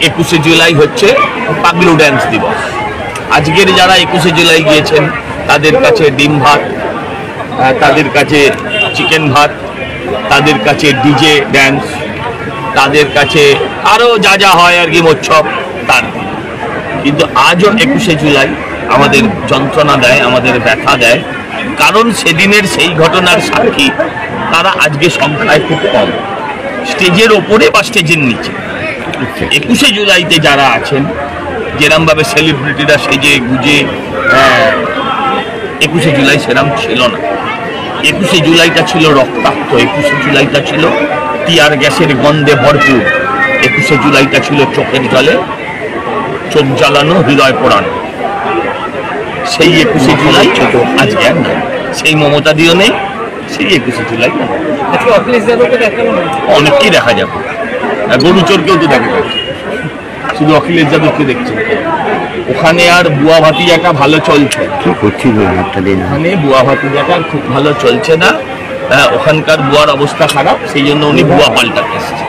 21শে জুলাই হচ্ছে পাগলু ড্যান্স দিবস। আজকের যারা 21শে জুলাই গিয়েছেন তাদের কাছে ডিম ভাত, তাদের কাছে চিকেন ভাত, তাদের কাছে ডিজে ড্যান্স, তাদের কাছে আরও যা যা হয় আর কি উৎসব তার। কিন্তু আজও 21শে জুলাই আমাদের যন্ত্রণা দেয়, আমাদের ব্যথা দেয়, কারণ সেদিনের সেই ঘটনার সাক্ষী তারা আজকে সংখ্যায় খুব কম, স্টেজের ওপরে বা স্টেজের নিচে। 21শে জুলাইতে যারা আছেন, যেরমভাবে সেলিব্রিটিরা সেজে গুজে, 21শে জুলাই সেরম ছিল না। 21শে জুলাইটা ছিল রক্তাক্ত, 21শে জুলাইটা ছিল টিয়ার গ্যাসের গন্ধে ভরপুর, 21শে জুলাইটা ছিল চোখের জলে চোখ জ্বালানো, হৃদয় পোড়ানো। সেই 21শে জুলাই আজকে আর নেই, সেই মমতা দিও নেই, সেই 21শে জুলাই অনেককেই দেখা যাবে। গরু চোরকেও তো দেখা যাবে, শুধু অখিলেশ যাদবকে দেখছে। ওখানে আর বুয়া ভাতিজাটা ভালো চলছে, ওখানে বুয়া ভাতিজাটা খুব ভালো চলছে না, ওখানকার বুয়ার অবস্থা খারাপ, সেই জন্য উনি বুয়া পাল্টাতে এসেছে।